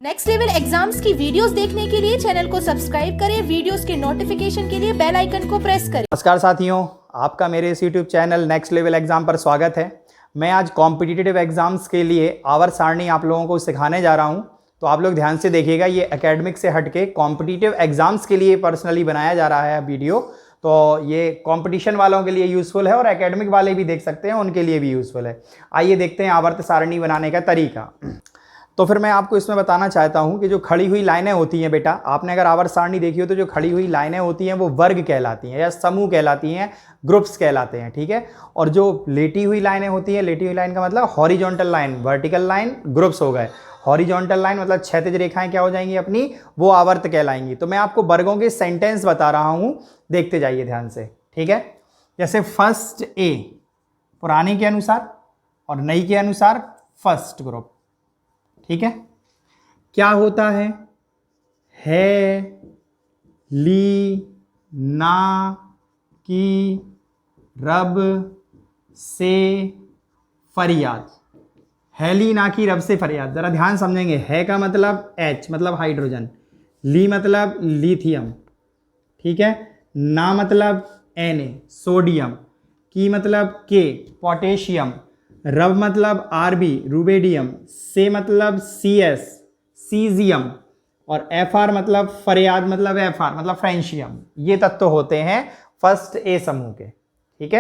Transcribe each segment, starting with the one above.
Next level exams की videos देखने के लिए चैनल को सब्सक्राइब करें, वीडियोस के नोटिफिकेशन के लिए बेल आइकन को प्रेस करें। नमस्कार साथियों, आपका मेरे इस YouTube channel next level exam पर स्वागत है। मैं आज कॉम्पिटिटिव एग्जाम्स के लिए आवर सारणी आप लोगों को सिखाने जा रहा हूं, तो आप लोग ध्यान से देखिएगा। ये एकेडमिक से हटके कॉम्पिटिटिव एग्जाम्स के लिए पर्सनली बनाया जा रहा है वीडियो, तो ये कंपटीशन वालों के लिए यूज़फुल है और एकेडमिक वाले भी देख सकते हैं, उनके लिए भी यूज़फुल है। आइए देखते हैं आवर्त सारणी बनाने का तरीका। तो फिर मैं आपको इसमें बताना चाहता हूं कि जो खड़ी हुई लाइनें होती हैं बेटा, आपने अगर आवर्त सारणी देखी हो तो जो खड़ी हुई लाइनें होती हैं वो वर्ग कहलाती हैं या समूह कहलाती हैं, ग्रुप्स कहलाते हैं, ठीक है। और जो लेटी हुई लाइनें होती हैं, लेटी हुई लाइन का मतलब horizontal line, vertical line groups हो गए। हॉरिजॉन्टल लाइन मतलब क्षैतिज रेखाएं क्या हो जाएंगी अपनी, वो आवर्त कहलाएंगी। तो मैं आपको वर्गों के सेंटेंस बता रहा हूं, देखते जाइए ध्यान से, ठीक है। जैसे फर्स्ट ए पुराने के अनुसार और नई के अनुसार फर्स्ट ग्रुप, ठीक है। क्या होता है ली ना की रब से फरियाद। हैली ना की रब से फरियाद, जरा ध्यान समझेंगे। है का मतलब H मतलब हाइड्रोजन, ली मतलब लिथियम, ठीक है। ना मतलब Na सोडियम, की मतलब K पोटेशियम, रब मतलब Rb रुबेडियम, से मतलब Cs सीजियम, और Fr मतलब फरियाद मतलब Fr मतलब फ्रेंशियम। ये तत्व होते हैं फर्स्ट ए समूह के, ठीक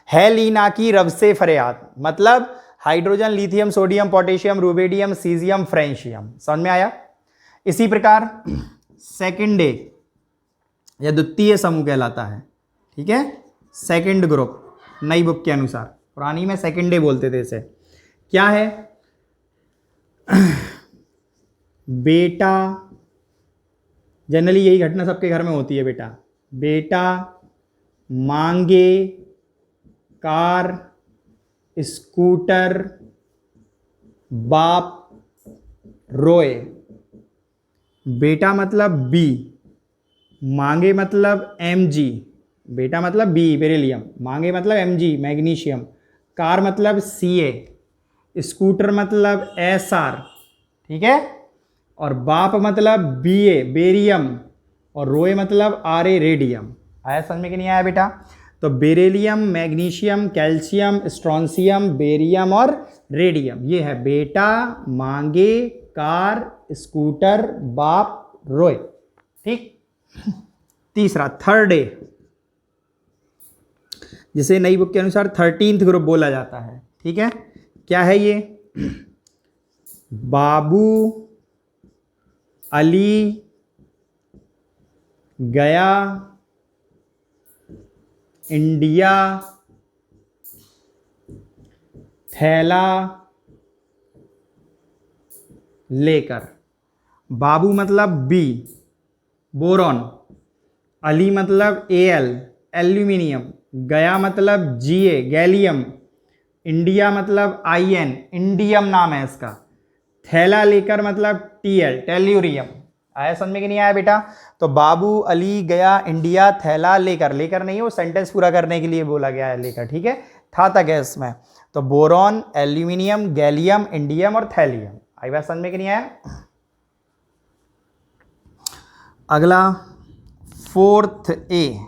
है लीना की रब से फरियाद मतलब hydrogen, lithium, sodium, potassium, rubidium, caesium, francium. समझ में आया। इसी प्रकार सेकंड डे या द्वितीय समूह कहलाता है, ठीक है। सेकंड ग्रुप नई बुक के अनुसार, पुरानी में सेकंड डे बोलते थे इसे। क्या है बेटा, जनरली यही घटना सबके घर में होती है बेटा। बेटा मांगे कार स्कूटर, बाप रोए। बेटा मतलब बी, मांगे मतलब Mg, बेटा मतलब बी बेरिलियम, मांगे मतलब Mg मैग्नीशियम, कार मतलब Ca, स्कूटर मतलब Sr, ठीक है। और बाप मतलब Ba बेरियम, और रोए मतलब Ra रेडियम। आया समझ में कि नहीं आया बेटा। तो beryllium, magnesium, calcium, strontium, barium और रेडियम, ये है बेटा मांगे कार स्कूटर बाप रोए, ठीक। तीसरा थर्ड डे, जिसे नई बुक के अनुसार 13th ग्रुप बोला जाता है, ठीक है। क्या है ये बाबू अली गया इंडिया थैला लेकर। बाबू मतलब बी बोरॉन, अली मतलब Al एल्यूमिनियम, गया मतलब Ga गैलियम, इंडिया मतलब In इंडियम नाम है इसका, थैला लेकर मतलब Tl टेल्यूरियम। आया समझ में कि नहीं आया बेटा। तो बाबू अली गया इंडिया थैला लेकर, लेकर नहीं वो सेंटेंस पूरा करने के लिए बोला गया है लेकर, ठीक है। था तक है इसमें। तो बोरॉन, एल्यूमिनियम, गैलियम, इंडियम और थैलियम। आई बात समझ में कि नहीं आया। अगला फोर्थ ए,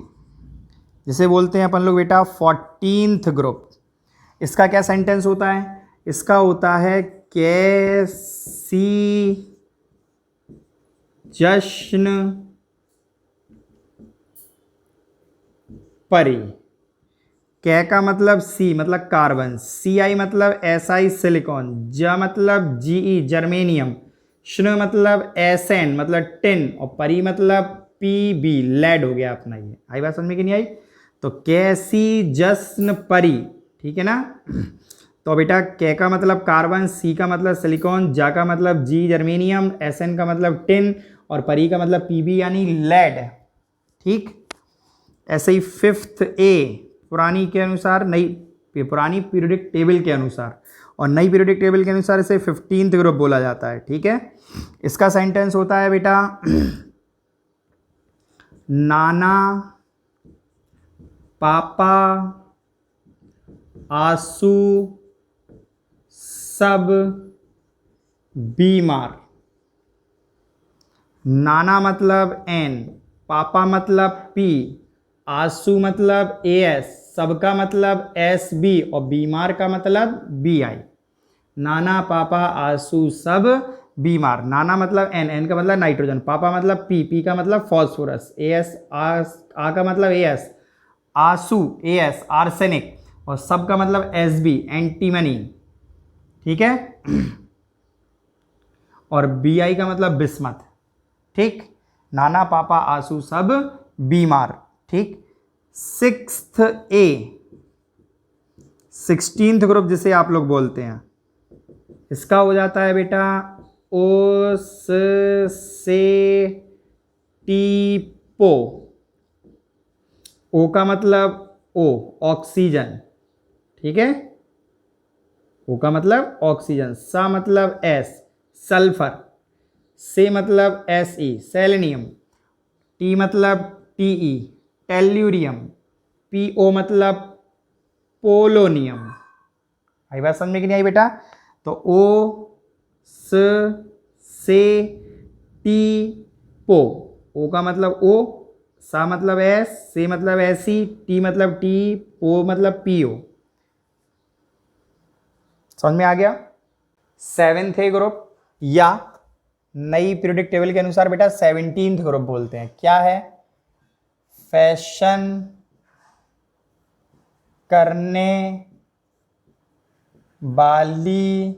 जिसे बोलते हैं अपन लोग बेटा 14th ग्रुप। इसका क्या सेंटेंस होता है, इसका होता है कैसी जश्न परी। कै का मतलब सी मतलब कार्बन, Ci मतलब Si सिलिकॉन, ज मतलब Ge जर्मेनियम, श्न मतलब Sn मतलब टिन, और परी मतलब Pb लेड हो गया अपना। ये आई बात समझ में कि नहीं आई। तो कैसी जश्न परी, ठीक है ना। तो बेटा कै का मतलब कार्बन, सी का मतलब सिलिकॉन, जा का मतलब जी जर्मेनियम, Sn का मतलब टिन, और परी का मतलब Pb यानी लेड, ठीक। ऐसे ही फिफ्थ ए पुरानी के अनुसार, नई पुरानी पीरियोडिक टेबल के अनुसार और नई पीरियोडिक टेबल के अनुसार इसे 15th ग्रुप बोला जाता है, ठीक है। इसका सेंटेंस होता है बेटा नाना पापा आंसू सब बीमार। नाना मतलब एन, पापा मतलब पी, आंसू मतलब ए एस, सबका मतलब एस बी और बीमार का मतलब बी आई। नाना पापा आंसू सब बीमार। नाना मतलब एन, एन का मतलब नाइट्रोजन, पापा मतलब पी, पी का मतलब फॉस्फोरस, ए एस आ का मतलब ए एस आंसू, ए एस आर्सेनिक, और सब का मतलब एस बी एंटीमनी, ठीक है। और बी आई का मतलब बिस्मथ, ठीक। नाना पापा आंसू सब बीमार, ठीक। 6th ए, 16th ग्रुप जिसे आप लोग बोलते हैं, इसका हो जाता है बेटा ओ से टी पो। ओ का मतलब ओ ऑक्सीजन, ठीक है। ओ का मतलब ऑक्सीजन, सा मतलब एस सल्फर, से मतलब एस ई सेलेनियम, टी मतलब T E tellurium, P O मतलब पोलोनियम। आई बात समझ में कि नहीं आई बेटा? तो ओ से टी पो, ओ का मतलब ओ, सा मतलब एस, से मतलब एसी, टी मतलब टी, पो मतलब पीओ। समझ में आ गया? 7th ए ग्रुप या नई पीरियोडिक टेबल के अनुसार बेटा 17th ग्रुप बोलते हैं। क्या है? फैशन करने वाली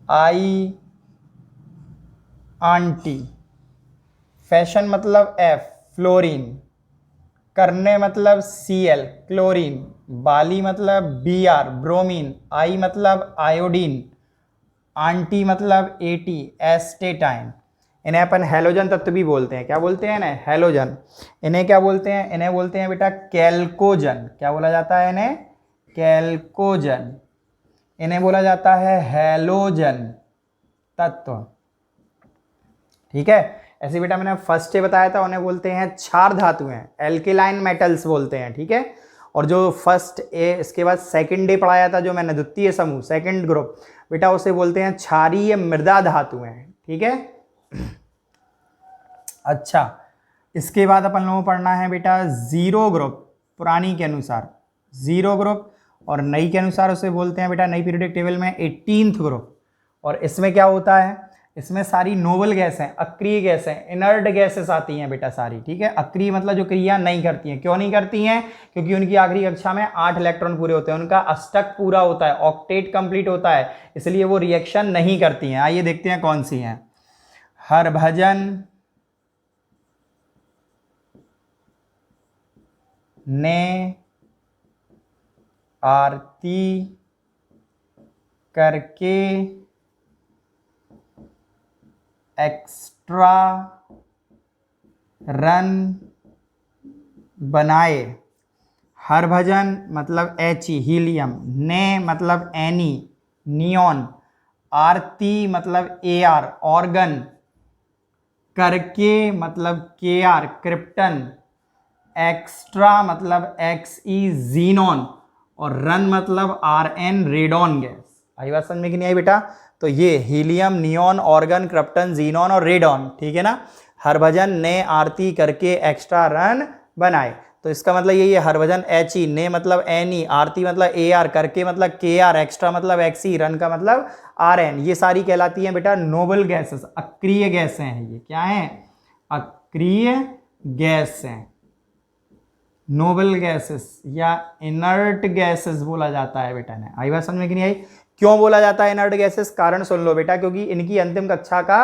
आई आंटी। फैशन मतलब एफ फ्लोरीन, करने मतलब Cl क्लोरीन, बाली मतलब Br ब्रोमीन, आई मतलब आयोडीन, आंटी मतलब At एस्टेटाइन। इन्हें अपन हैलोजन तत्व भी बोलते हैं। क्या बोलते हैं इन्हें? हैलोजन। इन्हें क्या बोलते हैं? इन्हें बोलते हैं बेटा कैल्कोजन। क्या बोला जाता है इन्हें? कैल्कोजन। इन्हें बोला जाता है हैलोजन तत्व, ठीक है। ऐसे बेटा मैंने फर्स्ट बताया था, उन्हें बोलते हैं क्षार धातुएं, एल्केलाइन मेटल्स बोलते हैं, ठीक है। और जो फर्स्ट ए, इसके बाद सेकंड डे पढ़ाया था जो मैंने, द्वितीय समूह सेकंड ग्रुप बेटा, उसे बोलते हैं क्षारीय मृदा धातुएं, ठीक है। अच्छा, इसके बाद अपन लोगों को पढ़ना है बेटा जीरो ग्रुप, पुरानी के अनुसार जीरो ग्रुप, और नई के अनुसार उसे बोलते हैं बेटा नई पीरियोडिक टेबल में 18th ग्रुप। और इसमें क्या होता है? इसमें सारी नोबल गैस हैं, अक्रिय गैस हैं, इनर्ट गैसेस आती हैं बेटा सारी, ठीक है। अक्रिय मतलब जो क्रिया नहीं करती हैं। क्यों नहीं करती हैं? क्योंकि उनकी आखिरी कक्षा में 8 इलेक्ट्रॉन पूरे होते हैं, उनका अष्टक पूरा होता है, ऑक्टेट कंप्लीट होता है, इसलिए वो रिएक्शन नहीं करती हैं। आइए देखते हैं कौन सी हैं। हरभजन ने आरती करके एक्स्ट्रा रन बनाए। हरभजन मतलब He हीलियम, ने मतलब एनी नियॉन, आरती मतलब Ar ऑर्गन, करके मतलब Kr क्रिप्टन, एक्स्ट्रा मतलब Xe जीनॉन, और रन मतलब Rn रेडॉन गैस। आई बात समझ में कि नहीं आई बेटा? तो ये helium, neon, organ, krypton, xenon और रेडॉन, ठीक है ना। हरभजन ने आरती करके एक्स्ट्रा रन बनाए, तो इसका मतलब यही है। हरभजन He, ने मतलब Ni, आरती मतलब Ar, करके मतलब Kr, एक्स्ट्रा मतलब Xe, रन का मतलब Rn। ये सारी कहलाती हैं बेटा नोबल गैसेस, अक्रिय गैसें हैं। ये क्या है? अक्रिय गैस हैं, नोबल गैसेस या इनर्ट गैसेस बोला जाता है बेटा ने। आई बात समझ में कि नहीं आई? क्यों बोला जाता है इनर्ट गैसेस? कारण सुन लो बेटा, क्योंकि इनकी अंतिम कक्षा का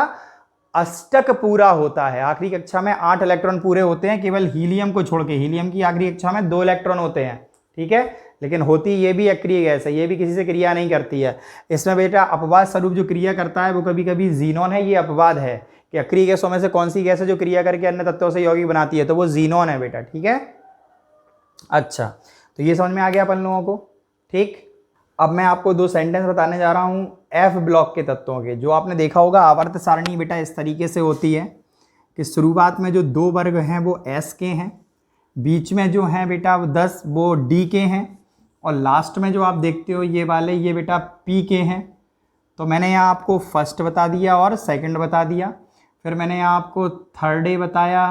अष्टक पूरा होता है। आखिरी कक्षा में 8 इलेक्ट्रॉन पूरे होते हैं, केवल हीलियम को छोड़ के। हीलियम की आखिरी कक्षा में 2 इलेक्ट्रॉन होते हैं, ठीक है। लेकिन होती ये भी अक्रिय गैस है, ये भी किसी से क्रिया नहीं करती है। इसमें बेटा अपवाद स्वरूप जो क्रिया करता है वो कभी कभी जीनॉन है। ये अपवाद है कि अक्रिय गैसों में से कौन सी गैस है जो क्रिया करके अन्य तत्वों से यौगिक बनाती है, तो वो जीनॉन है बेटा, ठीक है। अच्छा, तो ये समझ में आ गया अपन लोगों को, ठीक। अब मैं आपको 2 सेंटेंस बताने जा रहा हूँ एफ ब्लॉक के तत्वों के। जो आपने देखा होगा आवर्त सारणी बेटा इस तरीके से होती है कि शुरुआत में जो 2 वर्ग हैं वो एस के हैं, बीच में जो हैं बेटा वो 10 वो डी के हैं, और लास्ट में जो आप देखते हो ये वाले ये बेटा पी के हैं। तो मैंने यहाँ आपको फर्स्ट बता दिया और सेकंड बता दिया। फिर मैंने आपको थर्ड डे बताया,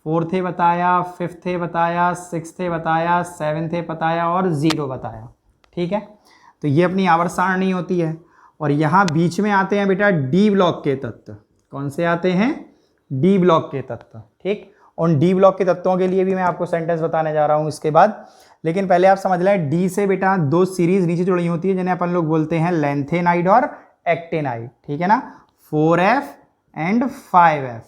फोर्थ डे बताया, फिफ्थ डे बताया, सिक्स्थ डे बताया, सेवन्थ डे बताया और 0 बताया। ठीक है, तो ये अपनी आवर्त सारणी होती है। और यहाँ बीच में आते हैं बेटा डी ब्लॉक के तत्व। कौन से आते हैं? डी ब्लॉक के तत्व। ठीक, उन डी ब्लॉक के तत्वों के लिए भी मैं आपको सेंटेंस बताने जा रहा हूँ इसके बाद। लेकिन पहले आप समझ लें, डी से बेटा 2 सीरीज नीचे जुड़ी होती है जिन्हें अपन लोग बोलते हैं लेंथेनाइड और एक्टेनाइड। ठीक है ना, 4F एंड 5F।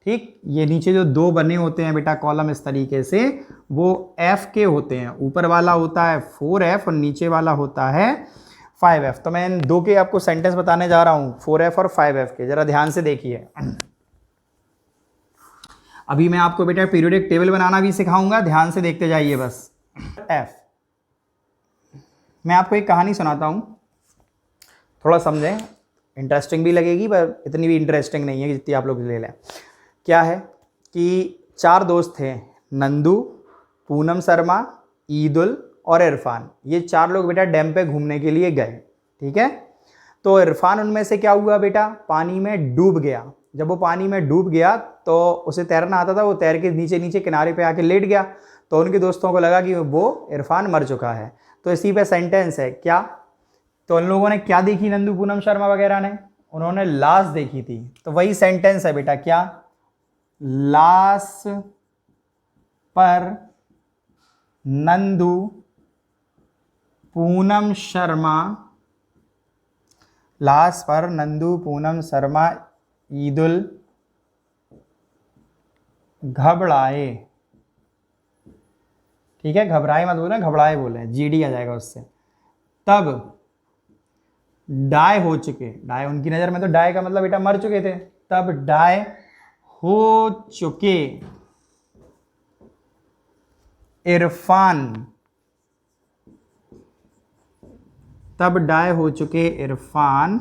ठीक, ये नीचे जो 2 बने होते हैं बेटा कॉलम इस तरीके से, वो F के होते हैं। ऊपर वाला होता है 4F और नीचे वाला होता है 5F। तो मैं इन 2 के आपको सेंटेंस बताने जा रहा हूँ, 4F और 5F के। जरा ध्यान से देखिए। अभी मैं आपको बेटा पीरियोडिक टेबल बनाना भी सिखाऊंगा, ध्यान से देखते जाइए बस। F, मैं आपको एक कहानी सुनाता हूँ, थोड़ा समझें, इंटरेस्टिंग भी लगेगी पर इतनी भी इंटरेस्टिंग नहीं है जितनी आप लोग ले लें। क्या है कि 4 दोस्त थे, नंदू, पूनम शर्मा, ईदुल और इरफान। ये 4 लोग बेटा डैम पे घूमने के लिए गए। ठीक है, तो इरफान उनमें से क्या हुआ बेटा, पानी में डूब गया। जब वो पानी में डूब गया तो उसे तैरना आता था, वो तैर के नीचे नीचे किनारे पे आके लेट गया। तो उनके दोस्तों को लगा कि वो इरफान मर चुका है। तो इसी पे सेंटेंस है क्या, तो उन लोगों ने क्या देखी, नंदू पूनम शर्मा वगैरह ने, उन्होंने लाश देखी थी। तो वही सेंटेंस है बेटा, क्या, लाश पर नंदू पूनम शर्मा, लाश पर नंदू पूनम शर्मा ईदुल घबराए। ठीक है, घबराए मत बोले, घबराए बोले, जीडी आ जाएगा उससे। तब डाई हो चुके, डाई उनकी नज़र में तो डाई का मतलब बेटा मर चुके थे। तब डाई हो चुके इरफान, तब डाई हो चुके इरफान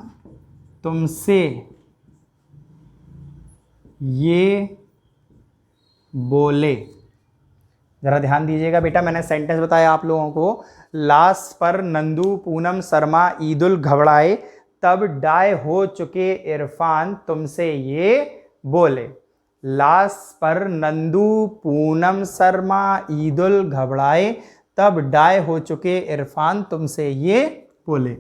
तुमसे ये बोले। जरा ध्यान दीजिएगा बेटा, मैंने सेंटेंस बताया आप लोगों को, लाश पर नंदू पूनम शर्मा ईदुल घबराए, तब डाई हो चुके इरफान तुमसे ये बोले। लाश पर नंदू पूनम शर्मा ईदुल घबराए, तब डाई हो चुके इरफान तुमसे ये बोले।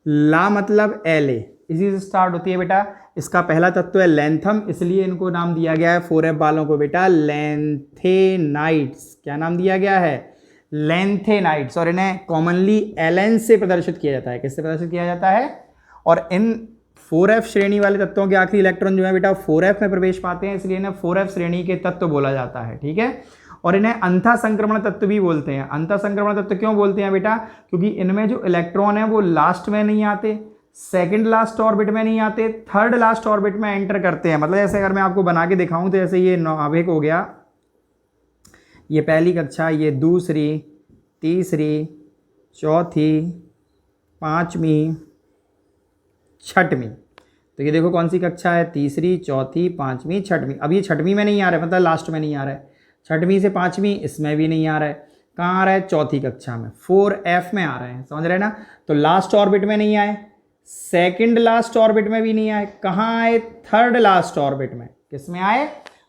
ला मतलब एले, इसी से स्टार्ट होती है बेटा। इसका पहला तत्व है लेंथम, इसलिए इनको नाम दिया गया है 4F वालों को बेटा लेंथेनाइड्स। क्या नाम दिया गया है? लेंथेनाइड्स। और इन्हें कॉमनली एलन से प्रदर्शित किया जाता है। किससे प्रदर्शित किया जाता है? और इन 4F श्रेणी वाले तत्वों के आखिरी इलेक्ट्रॉन जो है बेटा 4F में प्रवेश पाते हैं, इसलिए इन्हें 4F श्रेणी के तत्व बोला जाता है। ठीक है, और इन्हें अंतः संक्रमण तत्व भी बोलते हैं। अंतः संक्रमण तत्व क्यों बोलते हैं बेटा? क्योंकि इनमें जो इलेक्ट्रॉन है वो लास्ट में नहीं आते, सेकंड लास्ट ऑर्बिट में नहीं आते, थर्ड लास्ट ऑर्बिट में एंटर करते हैं। मतलब जैसे अगर मैं आपको बना के दिखाऊं तो जैसे ये नाभिक हो गया, ये पहली कक्षा, ये दूसरी, तीसरी, चौथी, पांचवी, छठवीं। तो ये देखो कौन सी कक्षा है, तीसरी, चौथी, पांचवी, छठवीं। अब ये छठवीं में नहीं आ रहा है, मतलब लास्ट में नहीं आ रहा है। छठवीं से पांचवीं इसमें भी नहीं आ रहा है। कहाँ आ रहा है? चौथी कक्षा में, 4F में आ रहे हैं। समझ रहे हैं ना? तो लास्ट ऑर्बिट में नहीं आए, सेकंड लास्ट ऑर्बिट में भी नहीं आए। कहाँ आए? थर्ड लास्ट ऑर्बिट में। किस में आए?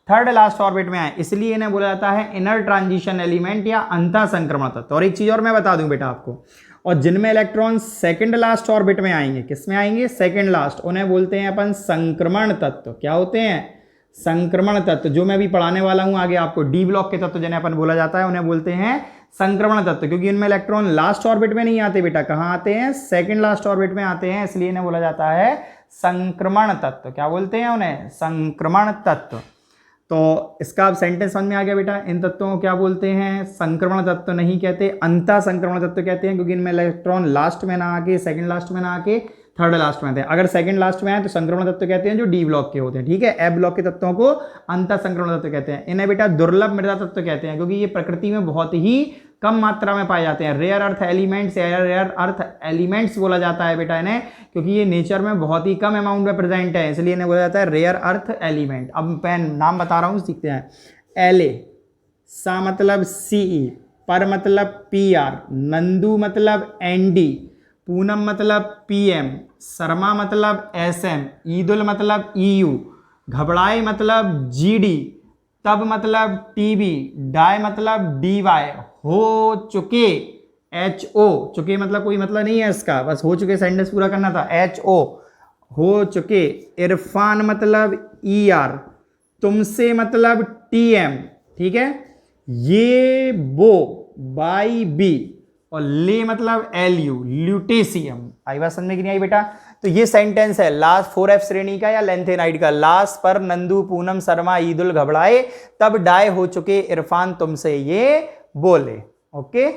थर्ड लास्ट ऑर्बिट में आए। इसलिए इन्हें बोला जाता है इनर ट्रांजिशन एलिमेंट या अंतः संक्रमण तत्व। और एक चीज और मैं बता दूं बेटा आपको, और जिनमें इलेक्ट्रॉन सेकंड लास्ट ऑर्बिट में आएंगे, किस में आएंगे? सेकंड लास्ट, उन्हें बोलते हैं अपन संक्रमण तत्व। क्या होते हैं? संक्रमण तत्व। जो मैं अभी पढ़ाने वाला हूं आगे आपको, डी ब्लॉक के तत्व जिन्हें अपन बोला जाता है, उन्हें बोलते हैं संक्रमण तत्व। क्योंकि इनमें इलेक्ट्रॉन लास्ट ऑर्बिट में नहीं आते बेटा, कहाँ आते हैं? सेकंड लास्ट ऑर्बिट में आते हैं, इसलिए इन्हें बोला जाता है संक्रमण तत्व। क्या बोलते हैं उन्हें? संक्रमण तत्व। तो इसका अब सेंटेंस समझ में आ गया बेटा। इन तत्वों को क्या बोलते हैं? संक्रमण तत्व नहीं कहते, अंतः संक्रमण तत्व कहते हैं, क्योंकि इनमें इलेक्ट्रॉन लास्ट में ना आके, सेकंड लास्ट में ना आके, थर्ड लास्ट में आते हैं। अगर सेकंड लास्ट में आए तो संक्रमण तत्व कहते हैं जो डी ब्लॉक के होते हैं। ठीक है, एफ ब्लॉक के तत्वों को अंतः संक्रमण तत्व कहते हैं। इन्हें बेटा दुर्लभ मृदा तत्व कहते हैं, क्योंकि ये प्रकृति में बहुत ही कम मात्रा में पाए जाते हैं। Rare earth elements, rare earth elements बोला जाता है बेटा इन्हें, क्योंकि ये नेचर में बहुत ही कम अमाउंट में प्रेजेंट है, इसलिए इन्हें बोला जाता है रेयर अर्थ एलिमेंट। अब मैं नाम बता रहा हूँ, सीखते हैं। एले, सा मतलब सीई, पर मतलब PR, नंदू मतलब ND, पूनम मतलब PM, शर्मा मतलब SM, ईदुल मतलब EU, घबराए मतलब GD, तब मतलब TB, डाई मतलब DY, हो चुके HO, चुके मतलब कोई मतलब नहीं है इसका, बस हो चुके सेंटेंस पूरा करना था, HO, हो चुके। इरफान मतलब ER, तुमसे मतलब TM, ठीक है। ये वो बाई B, और ले मतलब LU, ल्यूटेशियम। आई बात समझ में कि नहीं आई बेटा? तो ये सेंटेंस है लास्ट 4F श्रेणी का या लेंथेनाइड का। लास्ट पर नंदू पूनम शर्मा ईदुल घबराए, तब डाय हो चुके इरफान तुमसे ये बोले। ओके,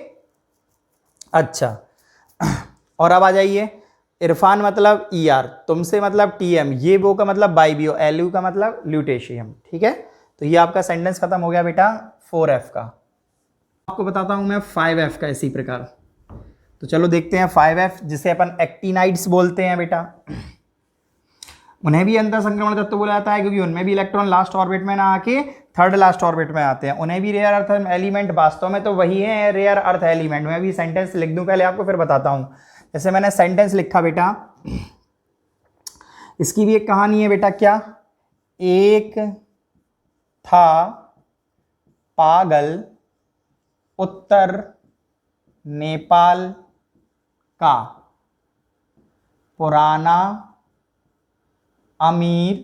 अच्छा। और अब आ जाइए, इरफान मतलब ER, तुमसे मतलब TM, ये वो का मतलब बाइबियो, LU का मतलब ल्यूटेशियम, ठीक है। तो ये आपका सेंटेंस खत्म हो गया बेटा 4F का। आपको बताता हूं मैं 5F का इसी प्रकार। तो चलो देखते हैं 5F, जिसे अपन एक्टिनाइड्स बोलते हैं बेटा। उन्हें भी अंतर संक्रमण तत्व बोला जाता है, क्योंकि उनमें भी इलेक्ट्रॉन लास्ट ऑर्बिट में ना आके थर्ड लास्ट ऑर्बिट में आते हैं। उन्हें भी रेयर अर्थ एलिमेंट, वास्तव में तो वही है रेयर अर्थ एलिमेंट। मैं भी सेंटेंस लिख दूं पहले आपको, फिर बताता हूं। जैसे मैंने सेंटेंस लिखा बेटा, इसकी भी एक कहानी है बेटा। क्या? एक था पागल उत्तर नेपाल का पुराना अमीर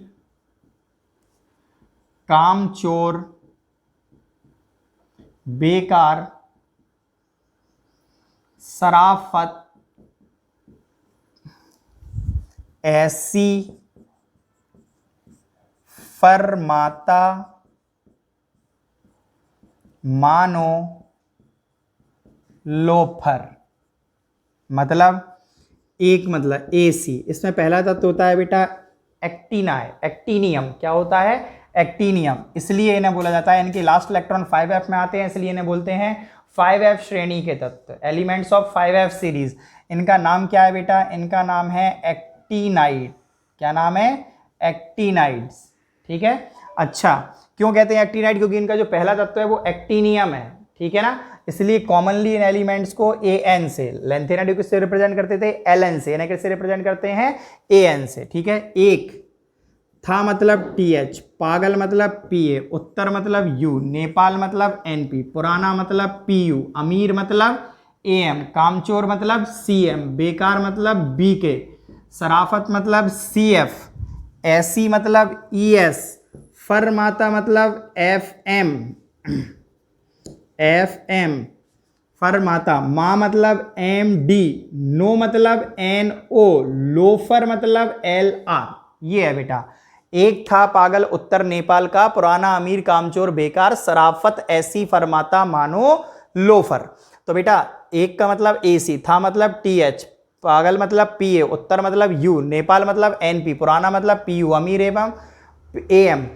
कामचोर बेकार शराफत ऐसी फरमाता मानो लोफर। मतलब एक मतलब AC, इसमें पहला तत्व होता है बेटा एक्टिनियम। क्या होता है? एक्टिनियम। इसलिए इन्हें बोला जाता है, इनके लास्ट इलेक्ट्रॉन 5F में आते हैं, इसलिए इन्हें बोलते हैं 5F श्रेणी के तत्व, एलिमेंट्स ऑफ 5F सीरीज। इनका नाम क्या है बेटा? इनका नाम है एक्टिनाइड। क्या नाम है? एक्टिनाइड्स, ठीक है। अच्छा, क्यों कहते हैं एक्टिनाइड? क्योंकि इनका जो पहला तत्व है वो एक्टिनियम है, ठीक है ना। इसलिए कॉमनली इन एलिमेंट्स को AN से, लेंथेनाइड किससे रिप्रेजेंट करते थे? LN से, इन्हें किससे रिप्रेजेंट करते हैं? AN से, ठीक है। एक था मतलब TH, पागल मतलब PA, उत्तर मतलब U, नेपाल मतलब NP, पुराना मतलब PU, अमीर मतलब AM, कामचोर मतलब CM, बेकार मतलब BK, शराफत मतलब CF, ऐसी मतलब ES, फरमाता मतलब FM, फरमाता, माँ मतलब MD, नो मतलब NO, लोफर मतलब LR। ये है बेटा। एक था पागल उत्तर नेपाल का पुराना अमीर कामचोर बेकार शराफत ऐसी फरमाता मानो लोफर। तो बेटा एक का मतलब AC, था मतलब TH, पागल मतलब PA, उत्तर मतलब U, नेपाल मतलब NP, पुराना मतलब PU, अमीर एवं AM,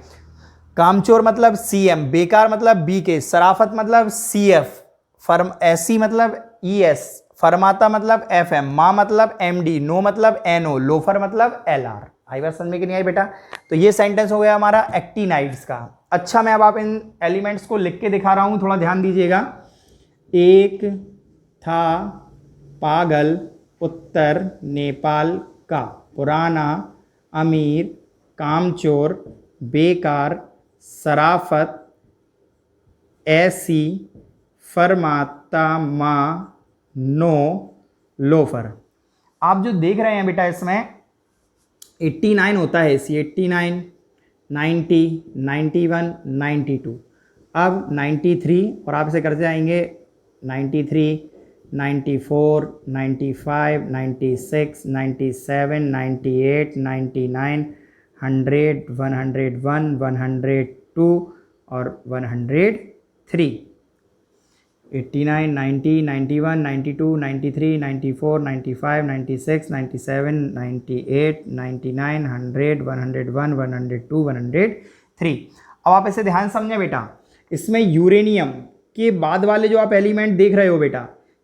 कामचोर मतलब CM, बेकार मतलब BK, शराफत मतलब CF, फर्म ऐसी मतलब ES, फरमाता मतलब FM, माँ मतलब MD, नो मतलब NO, लोफर मतलब LR। आई बात समझ में कि नहीं आई बेटा? तो ये सेंटेंस हो गया हमारा एक्टिनाइड्स का। अच्छा, मैं अब आप इन एलिमेंट्स को लिख के दिखा रहा हूं, थोड़ा ध्यान दीजिएगा। एक था पागल उत्तर नेपाल का पुराना अमीर कामचोर बेकार शराफत ऐसी फरमाता माँ नो लोफर। आप जो देख रहे हैं बेटा, इसमें 89 होता है AC, 89, 90, 91, 92, अब 93, और आप इसे करते जाएंगे 93, 94, 95, 96, 97, 98, 99, 100, 101, 102 और 103। 89, 90, 91, 92, 93, 94, 95, 96, 97, 98, 99, 100, 101, 102, 103। अब आप इसे ध्यान समझें बेटा, इसमें यूरेनियम के बाद वाले जो आप एलिमेंट देख रहे हो बेटा,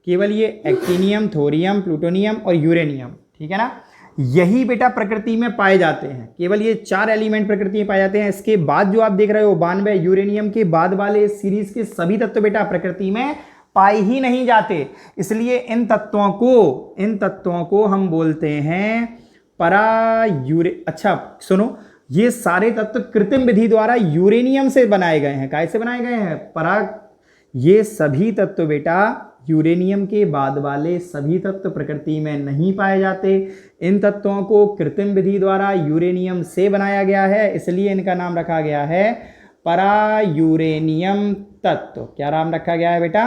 केवल ये एक्टिनियम, थोरियम, प्लूटोनियम और यूरेनियम, ठीक है ना, यही बेटा प्रकृति में पाए जाते हैं। केवल ये 4 एलिमेंट प्रकृति में पाए जाते हैं। इसके बाद जो आप देख रहे हो 92 यूरेनियम के बाद वाले सीरीज के सभी तत्व बेटा प्रकृति में पाए ही नहीं जाते। इसलिए इन तत्वों को हम बोलते हैं अच्छा सुनो, ये सारे तत्व कृत्रिम विधि द्वारा यूरेनियम से बनाए गए हैं। कैसे बनाए गए हैं? ये सभी तत्व बेटा यूरेनियम के बाद वाले सभी तत्व प्रकृति में नहीं पाए जाते। इन तत्वों को कृत्रिम विधि द्वारा यूरेनियम से बनाया गया है, इसलिए इनका नाम रखा गया है परायूरेनियम तत्व। क्या नाम रखा गया है बेटा?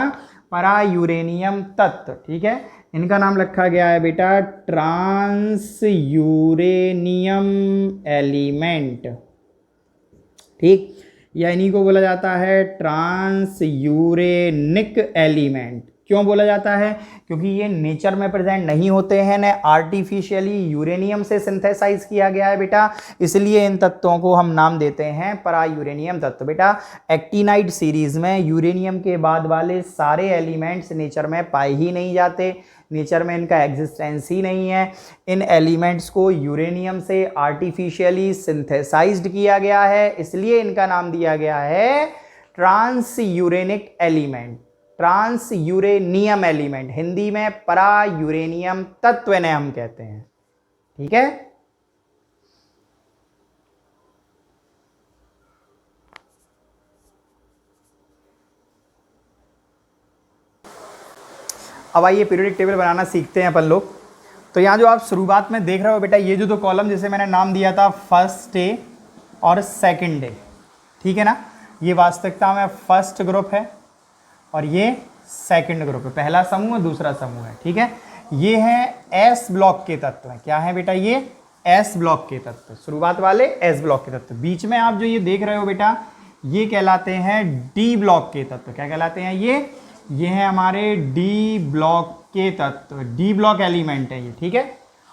परायूरेनियम तत्व। ठीक है, इनका नाम रखा गया है बेटा ट्रांस यूरेनियम एलिमेंट। ठीक, या इन्हीं को बोला जाता है ट्रांस यूरेनिक एलिमेंट। क्यों बोला जाता है? क्योंकि ये नेचर में प्रेजेंट नहीं होते हैं, न आर्टिफिशियली यूरेनियम से सिंथेसाइज किया गया है बेटा, इसलिए इन तत्वों को हम नाम देते हैं परायूरेनियम तत्व। बेटा एक्टिनाइड सीरीज में यूरेनियम के बाद वाले सारे एलिमेंट्स नेचर में पाए ही नहीं जाते, नेचर में इनका एग्जिस्टेंस ही नहीं है। इन एलिमेंट्स को यूरेनियम से आर्टिफिशियली सिंथेसाइज्ड किया गया है, इसलिए इनका नाम दिया गया है transuranic element, transuranium element. Hindi में परायूरेनियम तत्व इन्हें हम कहते हैं। ठीक है, अब आइए पीरियोडिक टेबल बनाना सीखते हैं अपन लोग। तो यहाँ जो आप शुरुआत में देख रहे हो बेटा, ये जो दो कॉलम जिसे मैंने नाम दिया था फर्स्ट डे और सेकंड डे, ठीक है ना, ये वास्तविकता में फर्स्ट ग्रुप है और ये सेकंड ग्रुप है। पहला समूह है, दूसरा समूह है। ठीक है, ये हैं एस ब्लॉक के तत्व हैं। क्या है बेटा? ये एस ब्लॉक के तत्व, शुरुआत वाले एस ब्लॉक के तत्व। बीच में आप जो ये देख रहे हो बेटा, ये कहलाते हैं डी ब्लॉक के तत्व। क्या कहलाते हैं? ये हैं हमारे डी ब्लॉक के तत्व, डी ब्लॉक एलिमेंट है ये। ठीक है,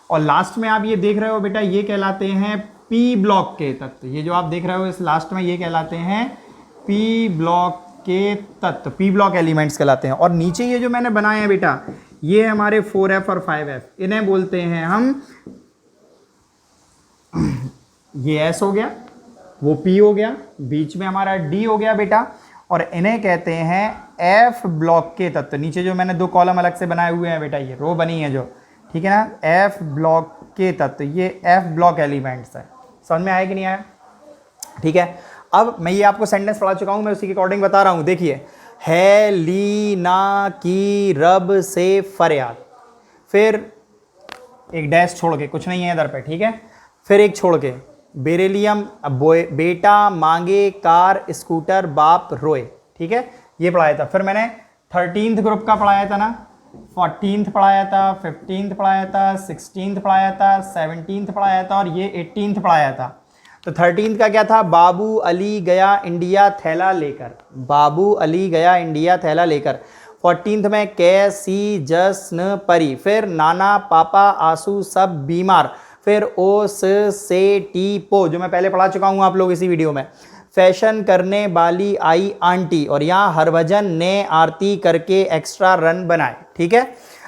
और लास्ट में आप ये देख रहे हो बेटा, ये कहलाते हैं पी ब्लॉक के तत्व। ये जो आप देख रहे हो इस लास्ट में, ये कहलाते हैं पी ब्लॉक के तत्व, पी ब्लॉक एलिमेंट्स कहलाते हैं। और नीचे ये जो मैंने बनाए हैं बेटा, ये हमारे 4F और 5F, इन्हें बोलते हैं हम, ये S हो गया, वो P हो गया, बीच में हमारा D हो गया बेटा, और इन्हें कहते हैं F ब्लॉक के तत्व। नीचे जो मैंने दो कॉलम अलग से बनाए हुए हैं बेटा, ये रो बनी है जो, ठीक है ना, F ब्लॉक के तत्व, ये F ब्लॉक एलिमेंट्स है। समझ में आया कि नहीं आया? ठीक है, अब मैं ये आपको सेंटेंस पढ़ा चुका हूँ, मैं उसी के अकॉर्डिंग बता रहा हूँ। देखिए, है लीना की रब से फरियाद, फिर एक डैश छोड़ के, कुछ नहीं है इधर पे, ठीक है, फिर एक छोड़ के, बेरेलियम बेटा मांगे कार स्कूटर बाप रोए। ठीक है, ये पढ़ाया था। फिर मैंने 13th ग्रुप का पढ़ाया था ना, 14th पढ़ाया था, 15th पढ़ाया था, 16th पढ़ाया था, 17th पढ़ाया था, और ये 18th पढ़ाया था। तो 13th का क्या था? बाबू अली गया इंडिया थैला लेकर, बाबू अली गया इंडिया थैला लेकर। 14th में कैसी जश्न परी, फिर नाना पापा आंसू सब बीमार, फिर ओ से टी पो, जो मैं पहले पढ़ा चुका हूँ आप लोग इसी वीडियो में। फैशन करने वाली आई आंटी, और यहाँ हरभजन ने आरती करके एक्स्ट्रा रन बनाए। ठीक है,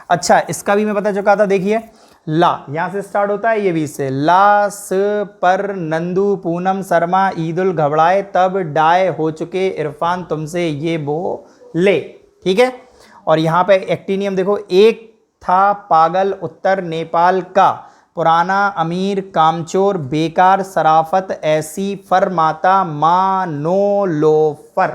अच्छा, इसका भी मैं बता चुका था। देखिए, ला यहाँ से स्टार्ट होता है, ये भी से, ला स पर नंदू पूनम शर्मा ईदुल घबराए तब डाय हो चुके इरफान तुमसे ये वो ले। ठीक है, और यहाँ पे एक्टिनियम देखो, एक था पागल उत्तर नेपाल का, पुराना अमीर कामचोर बेकार सराफत ऐसी फरमाता मानो लोफर।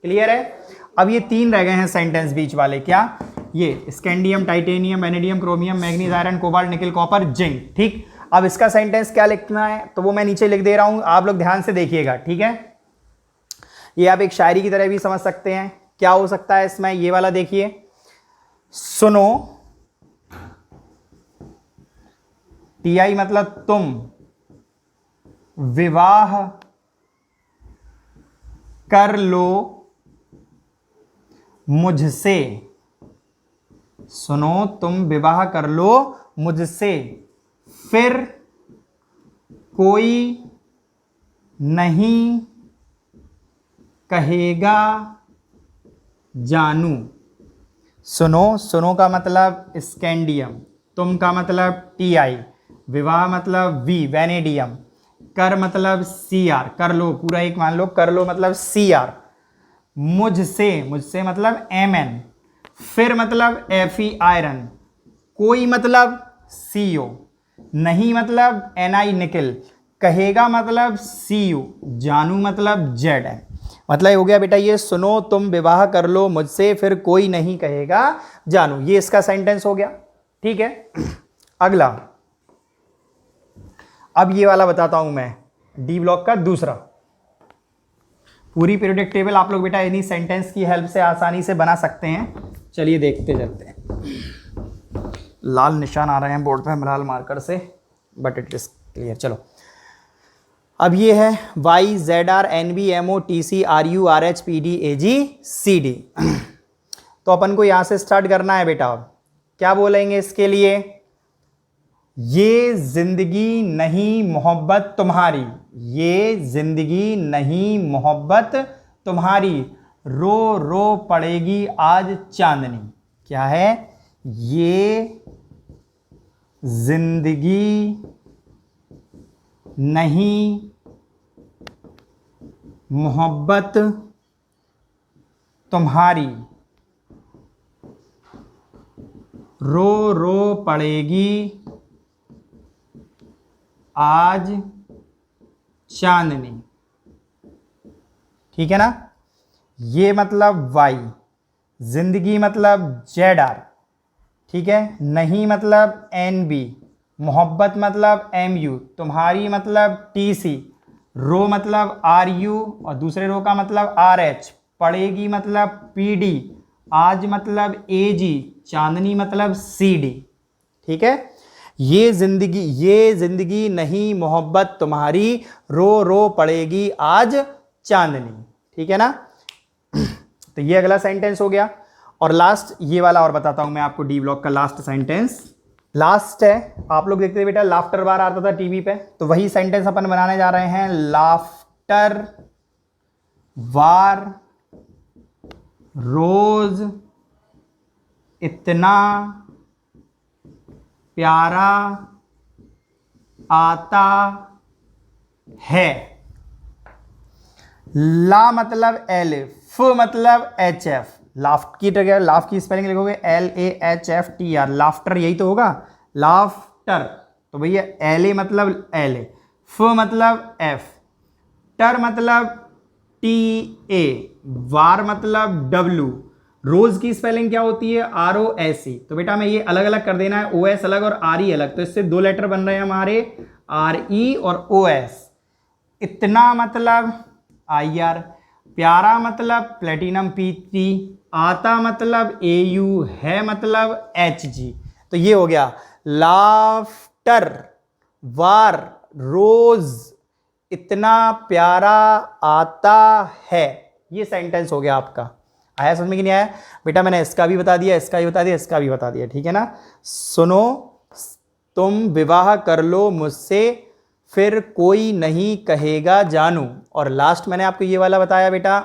क्लियर है? अब ये 3 रह गए हैं सेंटेंस बीच वाले। क्या? ये scandium, titanium, vanadium, chromium, manganese, iron, cobalt, निकल, कॉपर, जिंक। ठीक, अब इसका सेंटेंस क्या लिखना है तो वो मैं नीचे लिख दे रहा हूं, आप लोग ध्यान से देखिएगा। ठीक है, ये आप एक शायरी की तरह भी समझ सकते हैं। क्या हो सकता है इसमें? ये वाला देखिए, सुनो, टीआई मतलब तुम, विवाह कर लो मुझसे, सुनो तुम विवाह कर लो मुझसे, फिर कोई नहीं कहेगा जानू। सुनो, सुनो का मतलब स्कैंडियम, तुम का मतलब टीआई, विवाह मतलब वी वेनेडियम, कर मतलब सीआर, कर लो पूरा एक मान लो, कर लो मतलब सीआर, मुझसे, मुझसे मतलब एमएन, फिर मतलब एफई आयरन, कोई मतलब सीओ, नहीं मतलब एनआई निकल, कहेगा मतलब सी यू, जानू मतलब जेड है। मतलब हो गया बेटा ये, सुनो तुम विवाह कर लो मुझसे फिर कोई नहीं कहेगा जानू, ये इसका सेंटेंस हो गया। ठीक है, अगला अब ये वाला बताता हूं मैं, डी ब्लॉक का दूसरा। पूरी पीरियोडिक टेबल आप लोग बेटा इन्हीं सेंटेंस की हेल्प से आसानी से बना सकते हैं। चलिए देखते चलते हैं। लाल निशान आ रहे हैं बोर्ड पे लाल मार्कर से, बट इट इज क्लियर। चलो अब ये है Y Z R N B M O T C R U R H P D A G C D. तो अपन को यहां से स्टार्ट करना है बेटा। क्या बोलेंगे इसके लिए? ये जिंदगी नहीं मोहब्बत तुम्हारी, ये जिंदगी नहीं मोहब्बत तुम्हारी, रो रो पड़ेगी आज चांदनी। क्या है? ये जिंदगी नहीं मोहब्बत तुम्हारी, रो रो पड़ेगी आज चांदनी। ठीक है ना? ये मतलब वाई, जिंदगी मतलब जेड आर, ठीक है, नहीं मतलब एन बी, मोहब्बत मतलब एम यू, तुम्हारी मतलब टी सी, रो मतलब आर यू और दूसरे रो का मतलब आर एच, पड़ेगी मतलब पी डी, आज मतलब ए जी, चांदनी मतलब सी डी। ठीक है, ये जिंदगी नहीं मोहब्बत तुम्हारी, रो रो पड़ेगी आज चांदनी। ठीक है ना? तो ये अगला सेंटेंस हो गया। और लास्ट ये वाला और बताता हूं मैं आपको, डी ब्लॉक का लास्ट सेंटेंस। लास्ट है, आप लोग देखते बेटा लाफ्टर बार आता था टीवी पे, तो वही सेंटेंस अपन बनाने जा रहे हैं। लाफ्टर वार रोज इतना प्यारा आता है। ला मतलब एल, फ मतलब एच एफ, लाफ्ट की जगह लाफ की स्पेलिंग लिखोगे L A H F T R, laughter यही तो होगा, लाफ्टर। तो भैया एल ए मतलब एल ए, फ मतलब एफ, टर मतलब टी ए, वार मतलब डब्ल्यू, रोज की स्पेलिंग क्या होती है? R O S E. तो बेटा मैं ये अलग अलग कर देना है, ओ एस अलग और आर ई अलग, तो इससे दो लेटर बन रहे हैं हमारे, आर ई और ओ एस। इतना मतलब आई आर, प्यारा मतलब प्लेटिनम पी टी, आता मतलब ए यू, है मतलब एच जी। तो ये हो गया लाफ्टर वार रोज इतना प्यारा आता है। ये सेंटेंस हो गया आपका। आया समझ में कि नहीं आया? बेटा मैंने इसका भी बता दिया, इसका भी बता दिया, इसका भी बता दिया। ठीक है ना? सुनो तुम विवाह कर लो मुझसे फिर कोई नहीं कहेगा जानू। और लास्ट मैंने आपको ये वाला बताया बेटा।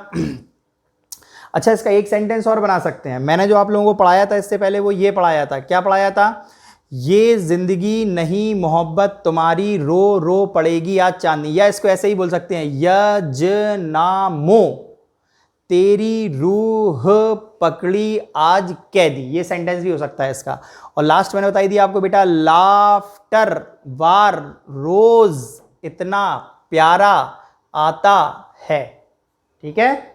अच्छा, इसका एक सेंटेंस और बना सकते हैं। मैंने जो आप लोगों को पढ़ाया था इससे पहले, वो ये पढ़ाया था। क्या पढ़ाया था? ये जिंदगी नहीं मोहब्बत तुम्हारी, रो रो पड़ेगी आज चांदनी। या इसको ऐसे ही बोल सकते हैं, यजनामो तेरी रूह पकड़ी आज कैदी। ये सेंटेंस भी हो सकता है इसका। और लास्ट मैंने बताई दी आपको बेटा, लाफ्टर वार रोज इतना प्यारा आता है। ठीक है?